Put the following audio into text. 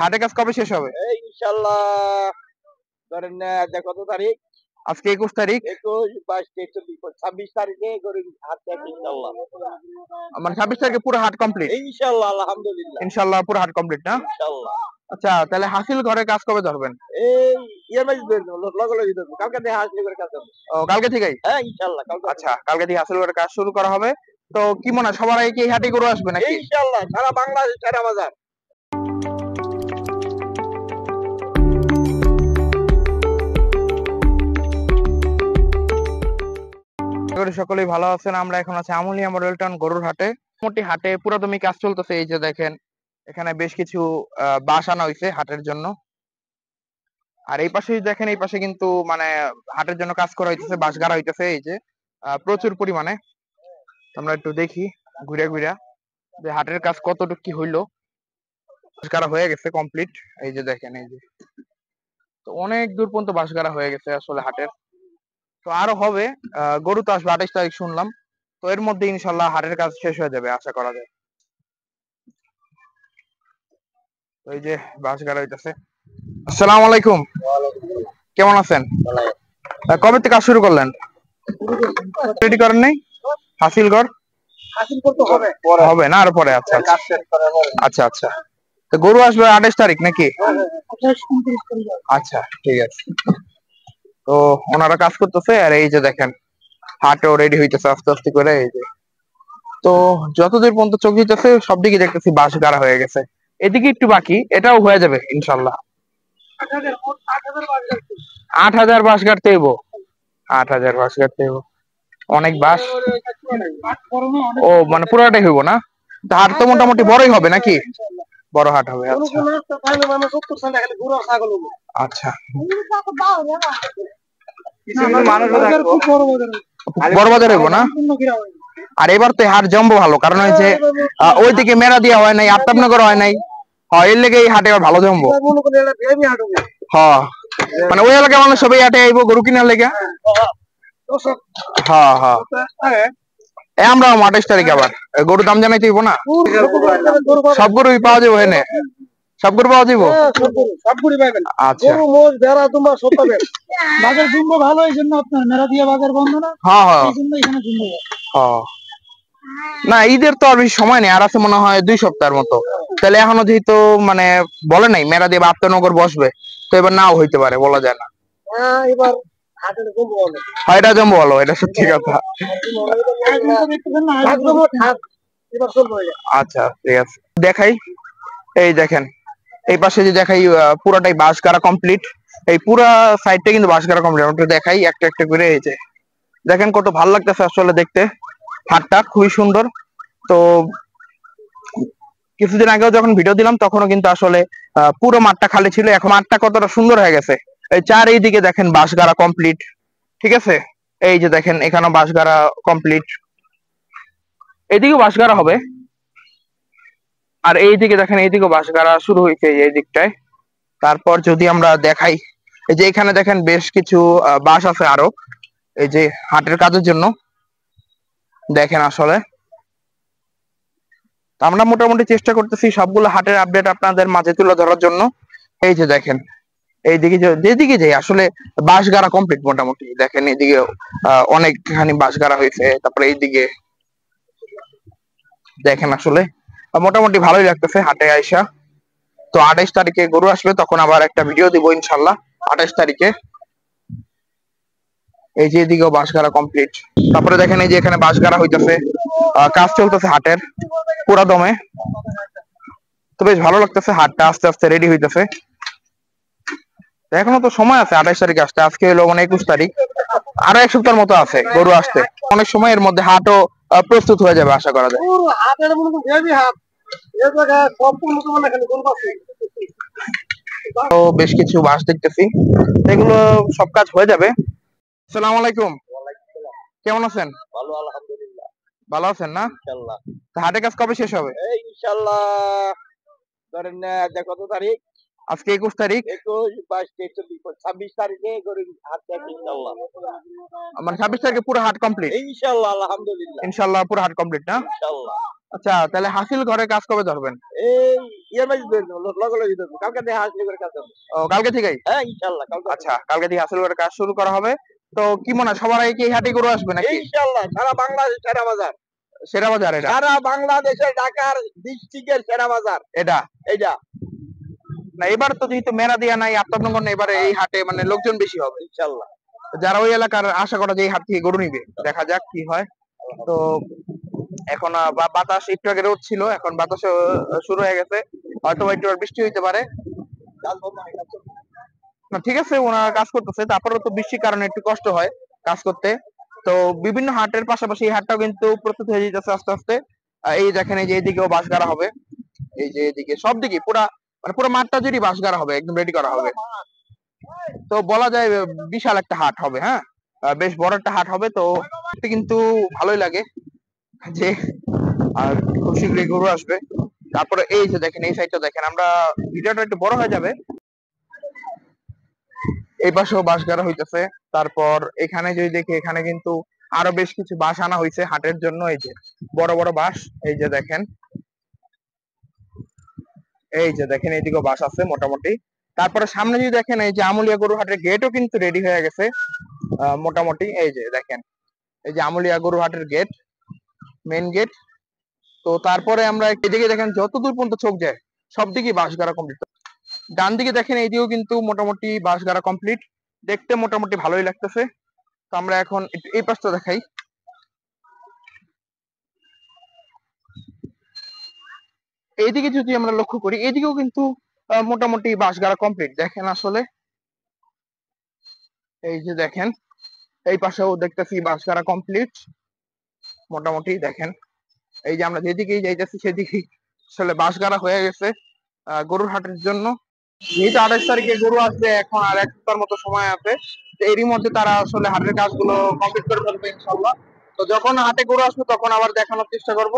হাটের কাজ কবে শেষ হবে? ইনশাল্লাহ ধরেন কত তারিখ? আজকে 21 তারিখ। 21, 22, 23, 26 তারিখে গরুর হাট দেখে ইনশাল্লাহ। মানে 26 তারিখে পুরো হাট কমপ্লিট? ইনশাল্লাহ, আলহামদুলিল্লাহ। ইনশাল্লাহ পুরো হাট কমপ্লিট না? ইনশাল্লাহ। আচ্ছা, তাহলে হাসিল ঘরে কাজ কবে ধরবেন? এই ইএমআই লগলগি ধরবো। কালকে থেকে হাসিল করে কাজ হবে। ও, কালকে থেকেই? হ্যাঁ, ইনশাল্লাহ কালকে। আচ্ছা, কালকে থেকে হাসিল ঘরে কাজ শুরু করা হবে। তো কি মনে হয় সবার আগে কি এই হাটে গরু আসবে নাকি? ইনশাল্লাহ সারা বাংলাদেশ, সারা বাজার। সকলেই ভালো আছেন। আমরা এখন আছি আমুলিয়া মডেল টাউন গরুর হাটে। মোটামুটি হাটে পুরাদমে কাজ চলতেছে। এই যে দেখেন, এখানে বেশ কিছু বাঁশ আনা হয়েছে হাটের জন্য। আর এই পাশে দেখেন, এই পাশে কিন্তু মানে হাটের জন্য কাজ করা হইতেছে, বাঁশ গাড়া হইতেছে এই যে প্রচুর পরিমাণে। আমরা একটু দেখি ঘুরে ঘুরে যে হাটের কাজ কতটুকু কি হইলো। বাঁশ গাড়া হয়ে গেছে কমপ্লিট। এই যে দেখেন, এই যে তো অনেক দূর পর্যন্ত বাঁশ গাড়া হয়ে গেছে আসলে হাটের। তো আরো হবে, গরু তো আসবে 28 তারিখ শুনলাম। তো এর মধ্যে ইনশাল্লাহ হাটের কাজ শেষ হয়ে যাবে আশা করা যায়। তো এই যে বাঁশ গাড়া হইতেছে। আসসালামু আলাইকুম, কেমন আছেন? কবে থেকে কাজ শুরু করলেন? রেডি করেন নাই হাসিল ঘর? হাসিল করতে হবে। হবে না, আর পরে? আচ্ছা আচ্ছা আচ্ছা আচ্ছা। তো গরু আসবে 28 তারিখ নাকি? আচ্ছা, ঠিক আছে। তো ওনারা কাজ করতেছে আর এই যে দেখেন হাটও রেডি হইতেছে আস্তে আস্তে করে। এই যে তো যতদূর পর্যন্ত চোখ দিতেছে সব দিকে দেখতেছি বাঁশ গাড়া হয়ে গেছে। এদিকে একটু বাকি, এটাও হয়ে যাবে ইনশাল্লাহ। 8,000 বাঁশ গাড়তে হইব? 8,000 বাঁশ গাড়তে হইব, অনেক বাঁশ। ও মানে পুরোটাই হইব না? হাট তো মোটামুটি বড়ই হবে নাকি? বড় হাট হবে। আচ্ছা আচ্ছা, বড় বাজার হইব না? আর এবার তো হাট জমবো ভালো, কারণ হচ্ছে ওইদিকে মেলা দিয়া হয় নাই, আফতাবনগর হয় নাই। হয়, এর লেগে এই হাটে এবার ভালো জমবো। হ্যাঁ, মানে ওই এলাকার মানুষ সবাই হাটে আইবো গরু কিনার লেগে। হ্যাঁ হ্যাঁ, আমরা 28 তারিখ আবার গরুর দাম জানাইতে হইব না? সব গরুই পাওয়া যাবো এনে? সব গরু পাওয়া যাবো? আচ্ছা, বাজার জুম্বো ভালো, এই জন্য আপনার মেলা দিয়ে বাজার বন্ধ না। হ্যাঁ হ্যাঁ এই জন্য এখানে জুম্বো। হ্যাঁ। না, ঈদের তো আর বেশি সময় নেই, আর আছে মনে হয় 2 সপ্তাহের মতো। তাহলে এখনো যেহেতু মানে বলে নাই মেলা দিয়ে আফতাবনগর বসবে, তো এবার নাও হইতে পারে, বলা যায় না। এবার হয়, এটা জমবো ভালো, এটা সত্যি কথা। আচ্ছা, ঠিক আছে, দেখাই। এই দেখেন, এই পাশে যে দেখাই পুরাটাই বাঁশ গাড়া কমপ্লিট। এই পুরা সাইডটা কিন্তু বাঁশ গাড়া কমপ্লিট। আমরা দেখাই একটা একটা করে। এই যে দেখেন কত ভালো লাগতেছে আসলে দেখতে, হাটটা খুবই সুন্দর। তো কিছুদিন আগেও যখন ভিডিও দিলাম তখনও কিন্তু আসলে পুরো মাঠটা খালি ছিল, এখন মাঠটা কতটা সুন্দর হয়ে গেছে। এই চারিদিকে দেখেন বাঁশ গাড়া কমপ্লিট, ঠিক আছে। এই যে দেখেন এখানেও বাঁশ গাড়া কমপ্লিট, এদিকেও বাঁশ গাড়া হবে। আর এইদিকে দেখেন, এইদিকেও বাঁশ গাড়া শুরু হয়েছে এই দিকটায়। তারপর যদি আমরা দেখাই, এই যে এখানে দেখেন বেশ কিছু বাঁশ আছে আরো, এই যে হাটের কাজের জন্য। দেখেন আসলে আমরা মোটামুটি চেষ্টা করতেছি সবগুলো হাটের আপডেট আপনাদের মাঝে তুলে ধরার জন্য। এই যে দেখেন, এইদিকে যেদিকে যাই আসলে বাঁশ গাড়া কমপ্লিট মোটামুটি। দেখেন এদিকে অনেকখানি বাঁশ গাড়া হয়েছে। তারপরে এইদিকে দেখেন আসলে মোটামুটি ভালোই লাগতেছে হাটে আইসা। তো 28 তারিখে গরু আসবে, তখন আবার একটা ভিডিও দিব ইনশাল্লাহ 28 তারিখে। এই যে এদিকেও বাঁশ গাড়া কমপ্লিট। তারপরে দেখেন এই যে এখানে বাঁশ গাড়া হইতেছে, কাজ চলতেছে হাটের পুরা দমে। তো বেশ ভালো লাগতেছে, হাটটা আস্তে আস্তে রেডি হইতেছে। এখনো তো সময় আছে 28 তারিখে আসতে। আজকে হলো মানে 21 তারিখ, আরো 1 সপ্তাহের মতো আছে গরু আসতে। অনেক সময়ের মধ্যে হাটও প্রস্তুত হয়ে যাবে আশা করা যায়। তো বেশ কিছু বাঁশ দেখতেছি, এগুলো সব কাজ হয়ে যাবে। আসসালামু আলাইকুম, কেমন আছেন? ভালো, আলহামদুলিল্লাহ। ভালো আছেন না? ইনশাল্লাহ। তো হাটের কাজ কবে শেষ হবে? ইনশাল্লাহ ধরেন কত তারিখ? আজকে 21 তারিখ। 21, 22, 23, 26 তারিখে গরুর হাট দেখে ইনশাল্লাহ। মানে 26 তারিখে পুরো হাট কমপ্লিট? ইনশাল্লাহ, আলহামদুলিল্লাহ। ইনশাল্লাহ পুরো হাট কমপ্লিট না? ইনশাল্লাহ। আচ্ছা, তাহলে হাসিল ঘরে কাজ কবে ধরবেন? এই ইএমআই লগে লগে দেবো, কালকে দেখা আসলে করে কাজ হবে। ও, কালকে থেকেই? হ্যাঁ ইনশাল্লাহ কালকে। আচ্ছা, কালকে থেকে হাসিল ঘরে কাজ শুরু করা হবে। তো কি মনে হয় সবার আগে কি এই হাটে গরু আসবে নাকি? ইনশাল্লাহ সারা বাংলাদেশ সেরা বাজার, সেরা বাজার এটা? সারা বাংলাদেশের ঢাকার ডিস্ট্রিক্টের সেরা বাজার এটা এইটা। না, এবার তো যেহেতু মেলা দিয়া নাই আফতাবনগর, এবারে এই হাটে মানে লোকজন বেশি হবে ইনশাল্লাহ। যারা ওই এলাকার, আশা করা যায় এই হাট থেকে গরু নিবে। দেখা যাক কি হয়। তো এখন বাতাস একটু আগে রোদ ছিল, এখন বাতাস শুরু হয়ে গেছে, হয়তো একটু আর বৃষ্টি হইতে পারে। না, ঠিক আছে, ওনারা কাজ করতেছে, তারপরেও তো বৃষ্টির কারণে একটু কষ্ট হয় কাজ করতে। তো বিভিন্ন হাটের পাশাপাশি এই হাটটাও কিন্তু প্রস্তুত হয়ে যেতেছে আস্তে আস্তে। এই দেখেন, এই যে এদিকেও বাঁশ গাড়া হবে, এই যে এদিকে সব দিকে পুরা মানে পুরো মাঠটা জুড়ে বাঁশ গাড়া হবে, একদম রেডি করা হবে। তো বলা যায় বিশাল একটা হাট হবে। হ্যাঁ, বেশ বড় একটা হাট হবে। তো দেখতে কিন্তু ভালোই লাগে যে খুব শীঘ্রই গরু আসবে। তারপরে এই যে দেখেন, এই সাইডটা দেখেন, আমরা ভিডিওটা একটু বড় হয়ে যাবে। এই পাশেও বাঁশ গাড়া হইতেছে। তারপর এখানে যদি দেখি, এখানে কিন্তু আরো বেশ কিছু বাঁশ আনা হয়েছে হাটের জন্য। এই যে বড় বড় বাঁশ, এই যে দেখেন, এই যে দেখেন, এইদিকেও বাঁশ আছে মোটামুটি। তারপরে সামনে যদি দেখেন, এই যে আমুলিয়া গরু হাটের গেটও কিন্তু রেডি হয়ে গেছে মোটামুটি। এই যে দেখেন, এই যে আমুলিয়া গরু হাটের গেট, মেইন গেট। তো তারপরে আমরা এদিকে দেখেন, যত দূর পর্যন্ত চোখ যায় সব দিকে বাঁশ গাড়া কমপ্লিট। ডান দিকে দেখেন, এইদিকেও কিন্তু মোটামুটি বাঁশ গাড়া কমপ্লিট, দেখতে মোটামুটি ভালোই লাগতেছে। তো আমরা এখন একটু এই পাশটা দেখাই। এইদিকে যদি আমরা লক্ষ্য করি, এইদিকেও কিন্তু মোটামুটি বাঁশ গাড়া কমপ্লিট। দেখেন আসলে, এই যে দেখেন, এই পাশেও দেখতেছি বাঁশ গাড়া কমপ্লিট মোটামুটি। দেখেন, এই যে আমরা যেদিকেই যাইতেছি সেদিকেই আসলে বাঁশ গাড়া হয়ে গেছে গরুর হাটের জন্য। যেহেতু 28 তারিখে গরু আসবে, এখন আর এক সপ্তাহের মতো সময় আছে। তো এরই মধ্যে তারা আসলে হাটের কাজগুলো কমপ্লিট করে ফেলবে ইনশাল্লাহ। তো যখন হাটে গরু আসবে তখন আবার দেখানোর চেষ্টা করব।